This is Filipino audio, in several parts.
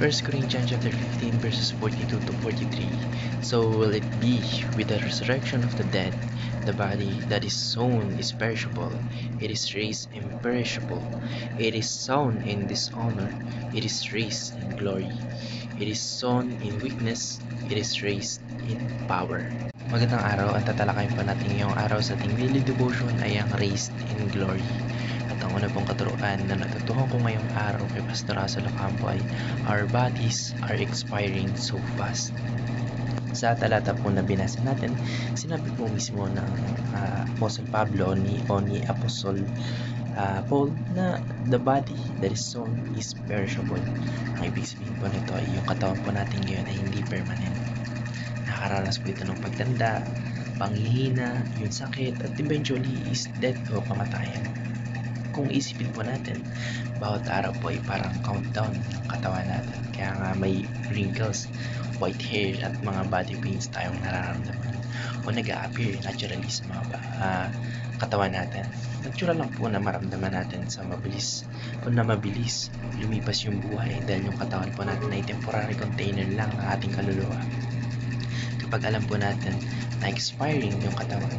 1 Corinthians chapter 15 verses 42 to 43. So will it be with the resurrection of the dead. The body that is sown is perishable, it is raised imperishable. It is sown in dishonor, it is raised in glory. It is sown in weakness, it is raised in power. Magandang araw, ang tatalakayin po natin ngayong araw sa ating daily devotion ay ang raised in glory. At ang una pong katuruan na natutuhan ko ngayong araw kay Pastor Russell Ocampo ay our bodies are expiring so fast. Sa talata po na binasa natin, sinabi po mismo ng Apostle Pablo ni Apostle Paul na the body that is sown is perishable. Ang ibig sabihin po nito ay yung katawan po natin ngayon ay hindi permanent. Nakaranas po ito ng pagtanda, panghihina, yung sakit, at eventually is death o kamatayan. Kung isipin po natin, bawat araw po ay parang countdown ng katawan natin. Kaya nga may wrinkles, white hair at mga body pains tayong nararamdaman o nag-a-appear naturally sa mga katawan natin. Natural lang po na maramdaman natin sa mabilis lumipas yung buhay dahil yung katawan po natin ay temporary container lang ng ating kaluluwa. Kapag alam po natin na expiring yung katawan,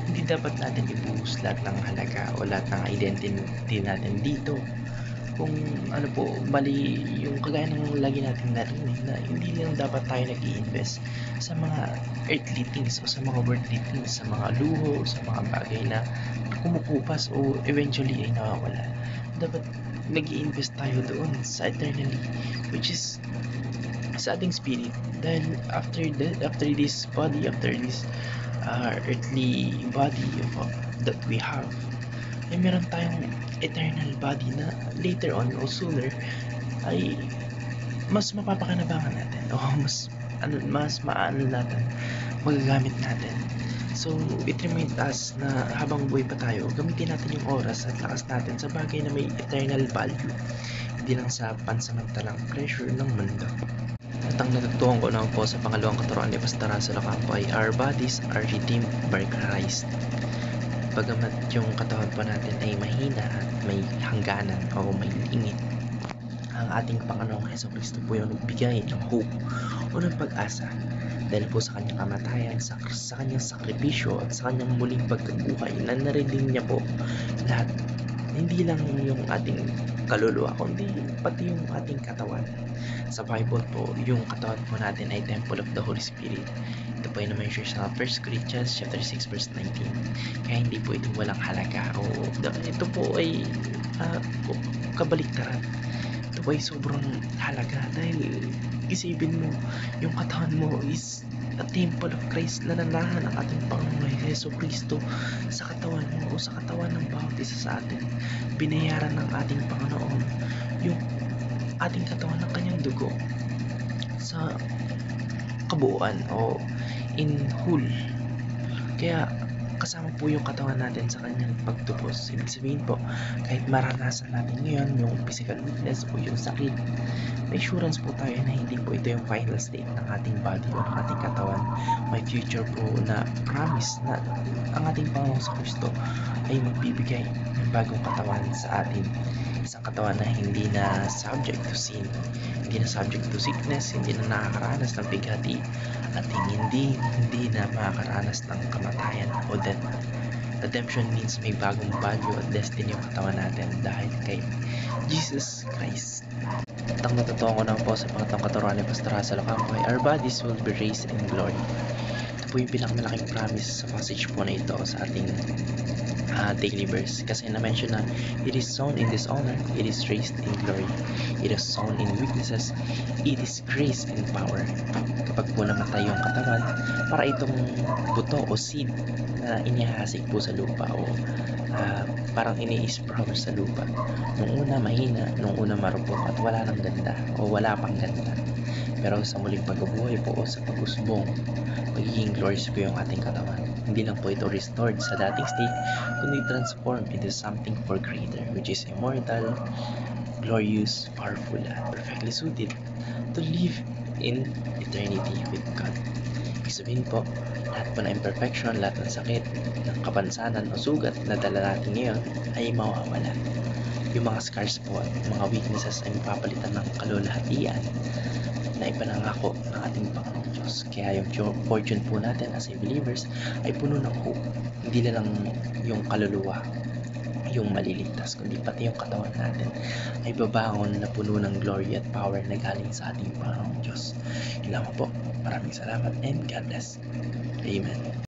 hindi dapat natin ibuhos lahat ng halaga o lahat ng identity natin dito. Kung ano po, bali yung kagaya ng lagi natin narinig na hindi lang dapat tayo nag-i-invest sa mga earthly things o sa mga worldly things, sa mga luho, sa mga bagay na kumukupas o eventually ay nawawala. Dapat nag-i-invest tayo doon sa eternally, which is sa ating spirit, dahil after this body, after this earthly body that we have, ay meron tayong eternal body na later on o sooner ay mas mapapakanabangan natin o mas maano natin, magagamit natin. So it reminds us na habang buhay pa tayo, gamitin natin yung oras at lakas natin sa bagay na may eternal value, hindi lang sa pansamantalang pleasure ng mundo. At ang natutuhan ko naman po sa pangalawang katuruan ni Pastor Russell Ocampo ay our bodies are redeemed by Christ. Bagamat yung katawan po natin ay mahina at may hangganan o may limit, ang ating Panginoong Jesucristo po yung nagbigay ng hope o ng pag-asa dahil po sa kanyang kamatayan, sa kanyang sakripisyo at sa kanyang muling pagkabuhay na narinig niya po lahat, hindi lang yung ating kaluluwa kundi pati yung ating katawan. Sa Bible po, yung katawan po natin ay temple of the Holy Spirit. Ito po ay na-mention sa 1 Corinthians chapter 6 verse 19. Kaya hindi po ito walang halaga o ito po ay kabaliktaran. Ito po ay sobrang halaga dahil isipin mo, yung katawan mo is a temple of Christ, nananahan ang ating Panginoon Jesucristo sa katawan mo o sa katawan ng bawat isa sa atin. Binayaran ng ating Panginoon yung ating katawan ng kanyang dugo sa kabuuan o in whole. Kaya kasama po yung katawan natin sa kanyang pagtubos. Ibig sabihin po, kahit maranasan natin ngayon yung physical weakness o yung sakit, may assurance po tayo na hindi po ito yung final state ng ating body o ng ating katawan. May future po na promise na ang ating Panginoon sa Kristo ay magbibigay ng bagong katawan sa atin. Isang katawan na hindi na subject to sin, hindi na subject to sickness, hindi na nakakaranas ng bighati, at hindi na makakaranas ng kamatayan o death. Redemption means may bagong value at destiny yung katawan natin dahil kay Jesus Christ. At ang natutuhan ko naman po sa pangatang katuruan ni Pastor Russell Ocampo ay our bodies will be raised in glory. Ito po yung pinakamalaking promise sa passage po na ito sa ating daily verse, kasi na-mention na it is sown in dishonor, it is raised in glory. It is sown in weaknesses, it is raised in power. Kapag po namatay yung katawan, para itong buto o seed na inihasik po sa lupa o parang ini-sprout sa lupa. Nung una mahina, nung una marupok at wala nang ganda o wala pang ganda. Pero sa muling pagbubuhay po o sa pag-usbong, magiging glorious po yung ating katawan. Hindi lang po ito restored sa dating state, kundi transformed into something far greater, which is immortal, glorious, powerful, at perfectly suited to live in eternity with God. Ibig sabihin po, lahat po na imperfection, lahat ng sakit, ng kapansanan o sugat na dala natin ngayon ay mawawala. Yung mga scars po at mga weaknesses ay mapapalitan ng kalulahatian na ipinangako ng ating Panginoong Diyos. Kaya yung fortune po natin as a believers ay puno ng hope. Hindi lang yung kaluluwa yung maliligtas, kundi pati yung katawan natin ay babangon na puno ng glory at power na galing sa ating Panginoong Diyos. Yun lamang po. Maraming salamat and God bless. Amen.